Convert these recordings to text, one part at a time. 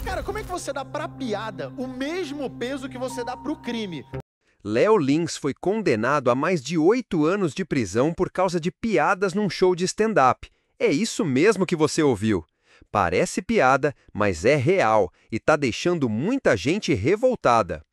Cara, como é que você dá pra piada o mesmo peso que você dá pro crime? Léo Lins foi condenado a mais de 8 anos de prisão por causa de piadas num show de stand-up. É isso mesmo que você ouviu. Parece piada, mas é real e tá deixando muita gente revoltada.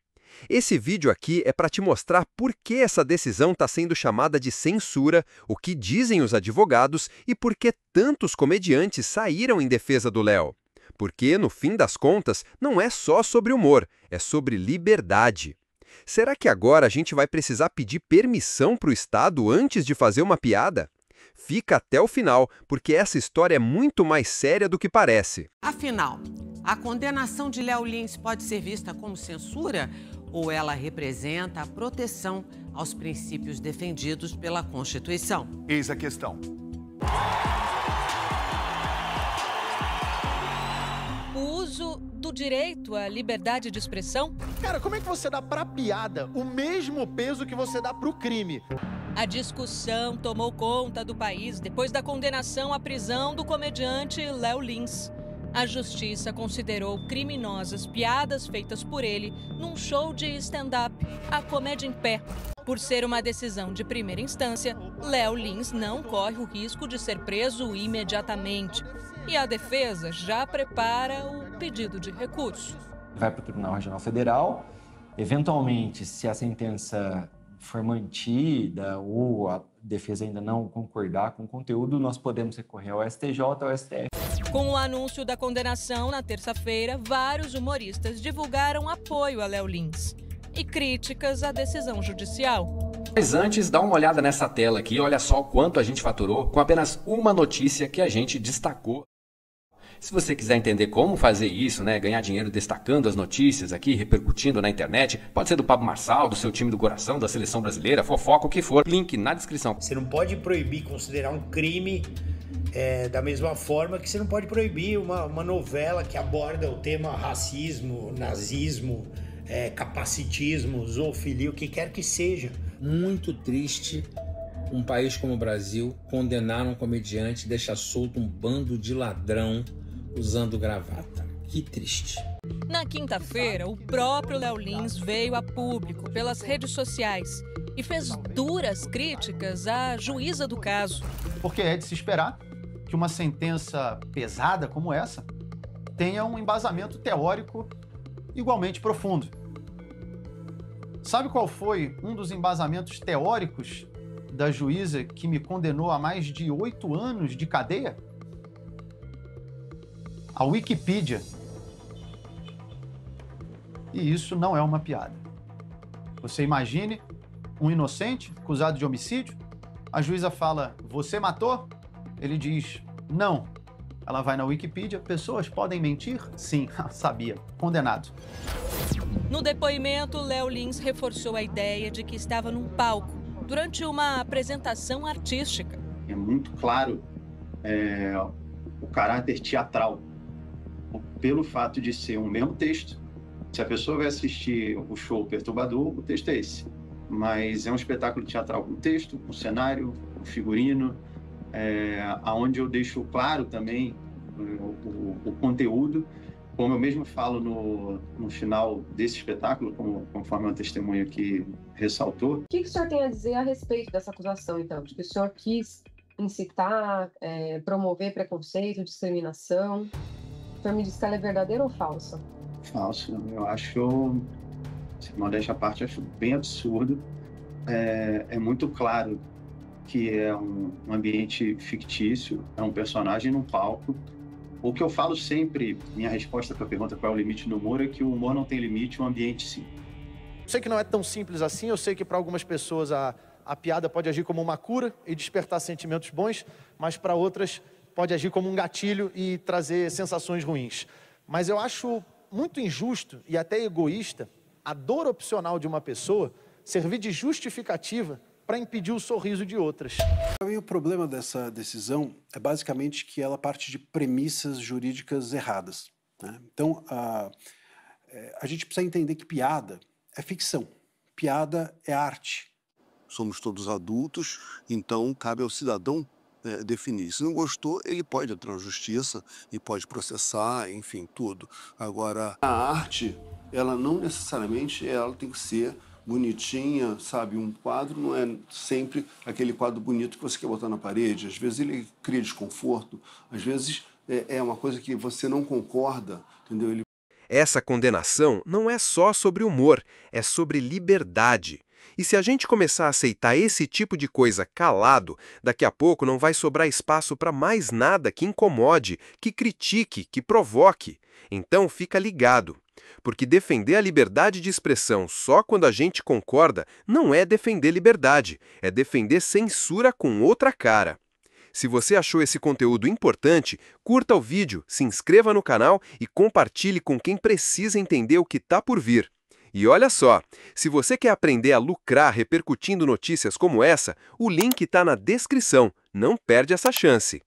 Esse vídeo aqui é para te mostrar por que essa decisão está sendo chamada de censura, o que dizem os advogados e por que tantos comediantes saíram em defesa do Léo. Porque, no fim das contas, não é só sobre humor, é sobre liberdade. Será que agora a gente vai precisar pedir permissão para o Estado antes de fazer uma piada? Fica até o final, porque essa história é muito mais séria do que parece. Afinal, a condenação de Léo Lins pode ser vista como censura ou ela representa a proteção aos princípios defendidos pela Constituição? Eis a questão. O uso do direito à liberdade de expressão? Cara, como é que você dá pra piada o mesmo peso que você dá pro crime? A discussão tomou conta do país depois da condenação à prisão do comediante Léo Lins. A justiça considerou criminosas piadas feitas por ele num show de stand-up, A Comédia em Pé. Por ser uma decisão de primeira instância, Léo Lins não corre o risco de ser preso imediatamente. E a defesa já prepara o pedido de recurso. Vai para o Tribunal Regional Federal. Eventualmente, se a sentença for mantida ou a defesa ainda não concordar com o conteúdo, nós podemos recorrer ao STJ ou ao STF. Com o anúncio da condenação na terça-feira, vários humoristas divulgaram apoio a Léo Lins e críticas à decisão judicial. Mas antes, dá uma olhada nessa tela aqui, olha só o quanto a gente faturou com apenas uma notícia que a gente destacou. Se você quiser entender como fazer isso, né, ganhar dinheiro destacando as notícias aqui, repercutindo na internet, pode ser do Pablo Marçal, do seu time do coração, da seleção brasileira, fofoca, o que for, link na descrição. Você não pode proibir, considerar um crime da mesma forma que você não pode proibir uma novela que aborda o tema racismo, nazismo, capacitismo, zoofilia, o que quer que seja. Muito triste um país como o Brasil condenar um comediante e deixar solto um bando de ladrão usando gravata. Que triste. Na quinta-feira, o próprio Léo Lins veio a público pelas redes sociais e fez duras críticas à juíza do caso. Porque é de se esperar que uma sentença pesada como essa tenha um embasamento teórico igualmente profundo. Sabe qual foi um dos embasamentos teóricos da juíza que me condenou a mais de 8 anos de cadeia? A Wikipedia. E isso não é uma piada. Você imagine um inocente acusado de homicídio, a juíza fala, você matou? Ele diz, não. Ela vai na Wikipedia, pessoas podem mentir? Sim, sabia. Condenado. No depoimento, Léo Lins reforçou a ideia de que estava num palco durante uma apresentação artística. É muito claro o caráter teatral, pelo fato de ser um mesmo texto. Se a pessoa vai assistir o show perturbador, o texto é esse. Mas é um espetáculo teatral com texto, com cenário, com figurino, aonde eu deixo claro também o conteúdo, como eu mesmo falo no final desse espetáculo, conforme uma testemunha que ressaltou. O que o senhor tem a dizer a respeito dessa acusação, então? De que o senhor quis incitar, promover preconceito, discriminação? O senhor me diz que ela é verdadeira ou falsa? Falso. Eu acho, modéstia à parte, acho bem absurdo. É muito claro que é um ambiente fictício, é um personagem num palco. O que eu falo sempre, minha resposta para a pergunta qual é o limite do humor, é que o humor não tem limite, o ambiente sim. Sei que não é tão simples assim, eu sei que para algumas pessoas a piada pode agir como uma cura e despertar sentimentos bons, mas para outras pode agir como um gatilho e trazer sensações ruins. Mas eu acho muito injusto e até egoísta a dor opcional de uma pessoa servir de justificativa para impedir o sorriso de outras. Para mim, o problema dessa decisão é basicamente que ela parte de premissas jurídicas erradas, né? Então, a gente precisa entender que piada é ficção, piada é arte. Somos todos adultos, então cabe ao cidadão definir. Se não gostou, ele pode entrar na justiça e pode processar, enfim, tudo. Agora, a arte, ela não necessariamente ela tem que ser bonitinha, sabe? Um quadro não é sempre aquele quadro bonito que você quer botar na parede. Às vezes ele cria desconforto, às vezes é uma coisa que você não concorda, entendeu? Essa condenação não é só sobre humor, é sobre liberdade. E se a gente começar a aceitar esse tipo de coisa calado, daqui a pouco não vai sobrar espaço para mais nada que incomode, que critique, que provoque. Então fica ligado. Porque defender a liberdade de expressão só quando a gente concorda não é defender liberdade, é defender censura com outra cara. Se você achou esse conteúdo importante, curta o vídeo, se inscreva no canal e compartilhe com quem precisa entender o que está por vir. E olha só, se você quer aprender a lucrar repercutindo notícias como essa, o link está na descrição. Não perde essa chance.